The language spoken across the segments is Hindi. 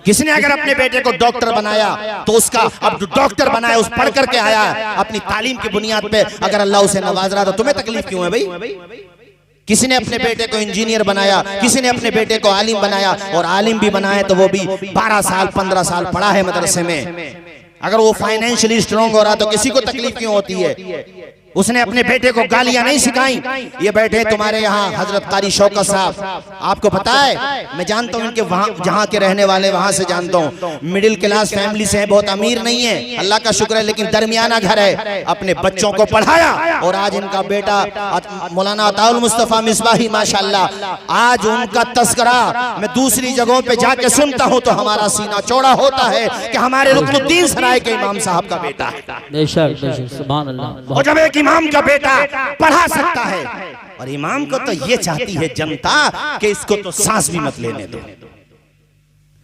किसने अगर अपने बेटे को डॉक्टर बनाया तो उसका अब डॉक्टर बनाया, उस पढ़ करके आया अपनी तालीम की बुनियाद पे, अगर अल्लाह उसे नवाज रहा तो तुम्हें तकलीफ क्यों है भाई? किसी ने अपने बेटे को इंजीनियर बनाया, किसी ने अपने बेटे को आलिम बनाया, और आलिम भी बनाया तो वो भी 12 साल 15 साल पढ़ा है मदरसे में। अगर वो फाइनेंशियली स्ट्रॉन्ग हो रहा तो किसी को तकलीफ क्यों होती है? उसने अपने बेटे को गालियां नहीं सिखाई। ये बैठे तुम्हारे यहाँ हजरत कारी शौकत साहब, आपको पता है मैं जानता हूँ इनके वहाँ जहाँ के रहने वाले, वहां से जानता हूँ, मिडिल क्लास फैमिली से है, बहुत अमीर नहीं है, अल्लाह का शुक्र है, लेकिन दरमियाना घर है। अपने बच्चों को पढ़ाया और आज इनका बेटा मौलाना अताउल मुस्तफा मिसबाही माशाल्लाह, आज उनका तस्करा मैं दूसरी जगहों पे जाके सुनता हूँ तो हमारा सीना चौड़ा होता है कि हमारे रुकनुद्दीन सराय के इमाम साहब का बेटा है। बेशक सुभान अल्लाह। और जब एक इमाम का बेटा पढ़ा सकता है, और इमाम को तो ये चाहती है जनता कि इसको तो सांस भी मत लेने दो,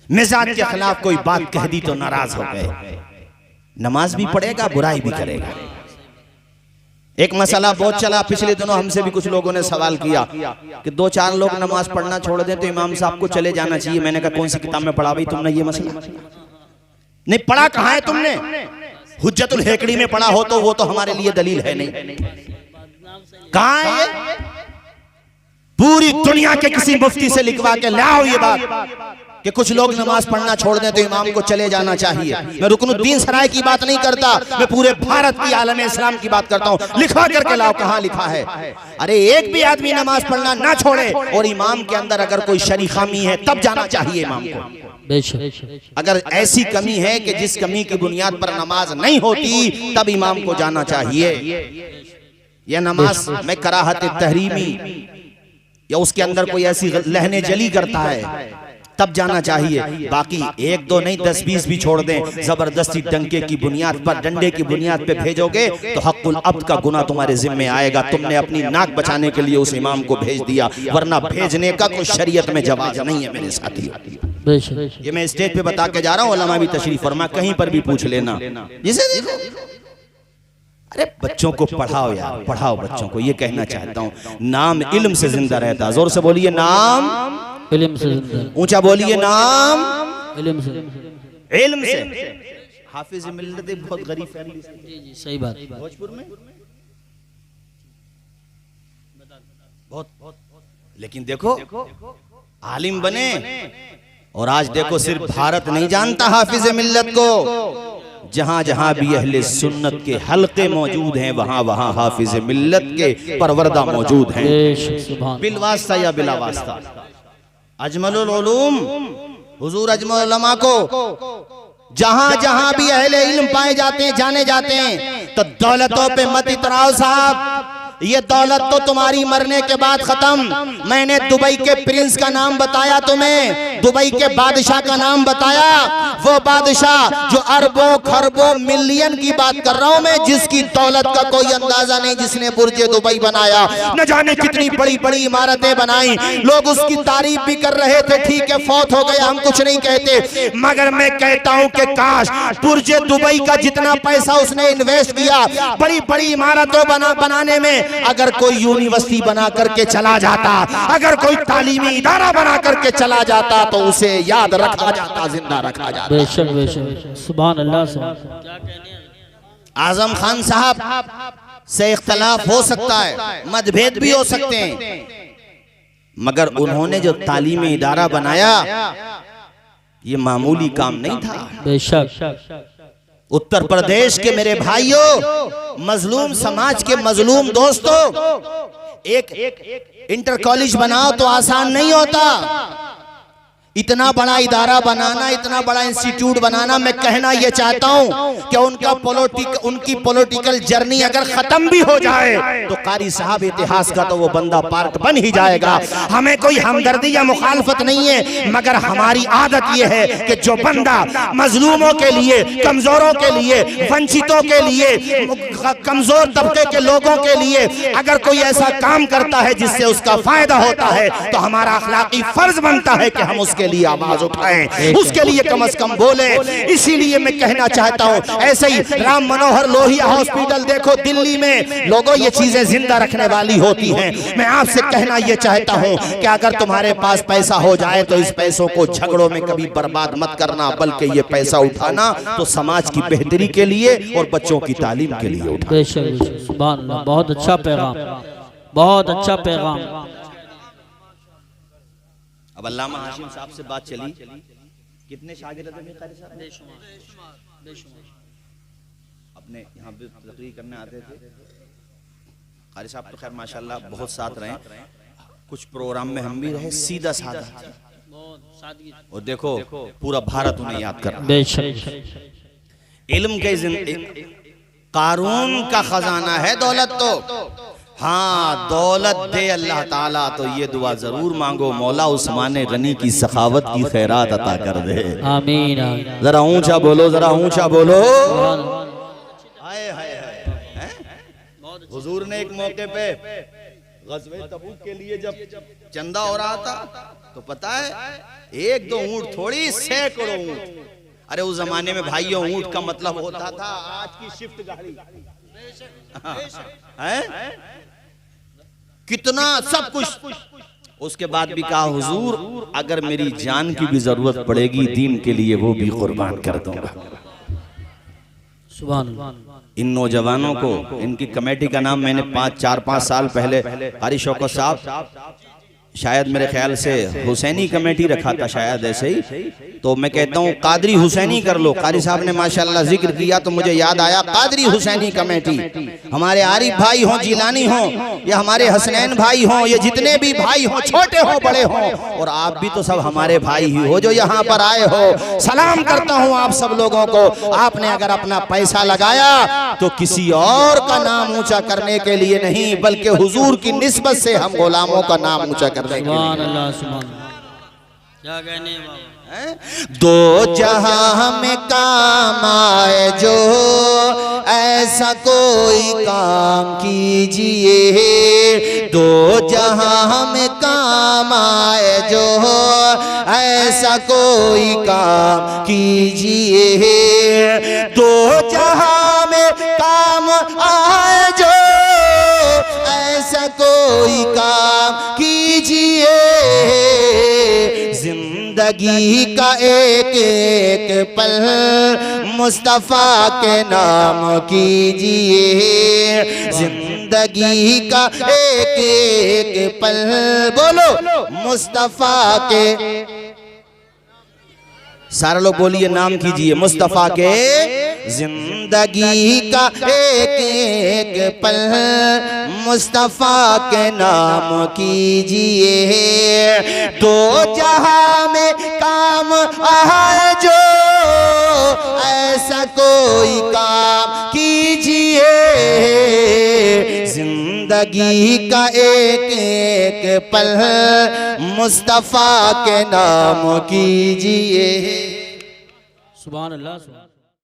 मिजाज के खिलाफ कोई बात कह दी तो नाराज हो गए, नमाज भी पढ़ेगा बुराई भी करेगा। एक मसला बहुत चला पिछले दिनों, हमसे भी कुछ लोगों ने सवाल किया कि 2-4 लोग नमाज पढ़ना छोड़ दें तो इमाम साहब को चले जाना चाहिए। मैंने कहा कौन सी किताब में पढ़ा भाई तुमने ये मसला? नहीं पढ़ा, कहाँ है तुमने? हुज्जतुल हेकड़ी में पढ़ा हो तो वो तो हमारे लिए दलील है नहीं। कहाँ है ये? पूरी दुनिया के किसी मुफ्ती से लिखवा के लाओ ये बात कि कुछ लोग नमाज पढ़ना छोड़ दें तो इमाम को चले जाना चाहिए। मैं रुकनुद्दीन सराय की बात नहीं करता, मैं पूरे भारत की आलम इस्लाम की बात करता हूँ। लिखवा करके लाओ, कहाँ लिखा है? अरे एक भी आदमी नमाज पढ़ना ना छोड़े और इमाम के अंदर अगर कोई शरी खामी है तब जाना चाहिए इमाम को। अगर ऐसी कमी है कि जिस कमी की बुनियाद पर नमाज नहीं होती तब इमाम को जाना चाहिए। यह नमाज में कराहत तहरीमी या उसके अंदर कोई ऐसी लहने जली करता है तब जाना चाहिए। बाकी 1-2 नहीं 10-20 भी छोड़ दें, जबरदस्ती डंके की बुनियाद पर, डंडे की बुनियाद पे भेजोगे तो हक़्क़ुल अब्द का गुनाह तुम्हारे जिम्मे आएगा। तुमने अपनी नाक बचाने के लिए उस इमाम को भेज दिया, वरना भेजने का कोई शरीयत में जवाज नहीं है मेरे साथी। ये मैं स्टेज पे बता के जा रहा हूँ, उलमा भी तशरीफ फरमा, कहीं पर भी पूछ लेना। जिसे देखो, अरे बच्चों को पढ़ाओ यार, पढ़ाओ बच्चों को, ये कहना चाहता हूँ। नाम इल्म से जिंदा रहता। जोर से बोलिए, नाम इल्म से जिंदा। ऊंचा बोलिए, नाम इल्म से। इल्म से हाफिज मिल्लत बहुत गरीब फैमिली से। जी सही बात। भोजपुर में बहुत, लेकिन देखो आलिम बने, और आज देखो सिर्फ भारत नहीं जानता हाफिज मिल्लत को, जहां जहां भी अहले सुन्नत के हलके मौजूद हैं वहां वहां हाफिज मिल्लत के परवरदा मौजूद हैं, बिलवास्ता या बिला वास्ता। अजमलुल उलूम हुजूर अजमल उलमा को जहां जहां भी अहले इल्म पाए जाते हैं, जाने जाते हैं, तो दौलतों पे मत इतराओ साहब, ये दौलत तो तुम्हारी मरने के बाद खत्म। मैंने दुबई के प्रिंस का नाम बताया तुम्हें, दुबई के बादशाह का नाम बताया, वो बादशाह जो अरबों खरबों मिलियन की बात कर रहा हूं मैं, जिसकी दौलत का कोई अंदाजा नहीं, जिसने बुर्जे दुबई बनाया, न जाने कितनी बड़ी बड़ी इमारतें बनाई, लोग उसकी तारीफ भी कर रहे थे। ठीक है फौत हो गया, हम कुछ नहीं कहते, मगर मैं कहता हूं कि काश बुर्जे दुबई का जितना पैसा उसने इन्वेस्ट किया बड़ी बड़ी इमारतों बनाने में, अगर कोई यूनिवर्सिटी बना करके चला जाता, अगर कोई तालीमी इदारा बना करके चला जाता तो उसे याद रखा जाता, जिंदा रखा जाता। बेशक बेशक, सुभान अल्लाह। आजम खान साहब से इख्तलाफ हो सकता है, मतभेद भी हो सकते हैं, मगर उन्होंने जो तालीमी इदारा बनाया ये मामूली काम नहीं था। बेशक उत्तर प्रदेश के मेरे भाइयों, मजलूम समाज के मजलूम दोस्तों, एक इंटर कॉलेज बनाओ तो आसान नहीं होता। इतना बड़ा इदारा बनाना, इतना बड़ा इंस्टीट्यूट बनाना, मैं कहना यह चाहता हूं कि उनकी पॉलिटिकल जर्नी अगर खत्म भी हो जाए तो कारी साहब इतिहास का तो वो बंदा पार्ट बन ही जाएगा। हमें कोई हमदर्दी या मुखालफत नहीं है, मगर हमारी आदत यह है कि जो बंदा मजलूमों के लिए, कमजोरों के लिए, वंचितों के लिए, कमजोर तबके के लोगों के लिए अगर कोई ऐसा काम करता है जिससे उसका फायदा होता है तो हमारा अखलाकी फर्ज बनता है कि हम उसके उसके लिए आवाज उठाएं, उसके लिए कम से कम बोले। इसीलिए मैं कहना चाहता हूं, ऐसे ही राम मनोहर लोहिया हॉस्पिटल देखो दिल्ली में, लोगों ये चीजें जिंदा रखने वाली होती हैं। मैं आपसे कहना ये चाहता हूं कि अगर तुम्हारे पास पैसा हो जाए तो इस पैसों को झगड़ों में कभी बर्बाद मत करना, बल्कि ये पैसा उठाना तो समाज की बेहतरी के लिए और बच्चों की तालीम के लिए उठाना। सुभान अल्लाह, बहुत अच्छा पैगाम, बहुत अच्छा पैगाम। अब अल्लामा हाशिम साहब से बात चली, कितने शागिर्द हैं कारी साहब? अपने यहाँ पे तकरीर करने आते थे कारी साहब, तो खैर माशाल्लाह बहुत साथ रहे, कुछ प्रोग्राम में हम भी रहे, सीधा साधा, और देखो पूरा भारत उन्हें याद कर रहा है। इल्म के कारून का खजाना है दौलत, तो हाँ दौलत दे अल्लाह ताला तो ये दुआ जरूर मांगो, मौला उस्मान गनी की सखावत की खैरात अता कर दे। आमीन। जरा ऊंचा बोलो, जरा ऊंचा बोलो। हाय हाय हाय। हुजूर ने एक मौके पे गज़वे तबूक के लिए जब चंदा हो रहा था तो पता है एक दो ऊंट थोड़ी, सैकड़ों ऊंट। अरे उस जमाने में भाइयों ऊंट का मतलब होता था आज की शिफ्ट गाड़ी है, कितना सब कुछ। उसके बाद भी कहा हुजूर अगर मेरी जान की भी जरूरत पड़ेगी दीन के लिए वो भी कुर्बान कर दूंगा। सुभान अल्लाह। इन नौजवानों को, इनकी कमेटी का नाम मैंने 4-5 साल पहले कारी शौकत साहब, शायद मेरे ख्याल से हुसैनी कमेटी रखा था शायद ऐसे ही, तो मैं कहता हूँ कादरी हुसैनी कर लो। कारी साहब ने माशाल्लाह जिक्र किया तो मुझे याद आया कादरी हुसैनी कमेटी। हमारे आरिफ भाई हों, जिलानी हों, या हमारे हसनैन भाई हों, ये जितने भी भाई हों, छोटे हों बड़े हों, और आप भी तो सब हमारे भाई ही हो जो यहाँ पर आए हो। सलाम करता हूँ आप सब लोगों को। आपने अगर अपना पैसा लगाया तो किसी और का नाम ऊंचा करने के लिए नहीं, बल्कि हुजूर की निस्बत से हम गुलामों का नाम ऊंचा कर देंगे। सुभान अल्लाह, सुभान क्या कहने बाबा। दो जहां में काम आए जो ऐसा कोई काम कीजिए, दो जहां में काम आए जो ऐसा कोई काम कीजिए, दो जहां में काम आए जो ऐसा कोई काम कीजिए, जिंदगी का एक एक पल मुस्तफा के नाम कीजिए, जिंदगी का एक एक पल बोलो मुस्तफा के, सारे लोग बोलिए नाम कीजिए मुस्तफा के, जिंदगी का एक एक पल मुस्तफा के नाम कीजिए, दो जहां में काम आए जो ऐसा कोई काम कीजिए, जिंदगी का एक एक पल मुस्तफा के नाम कीजिए। सुभान अल्लाह।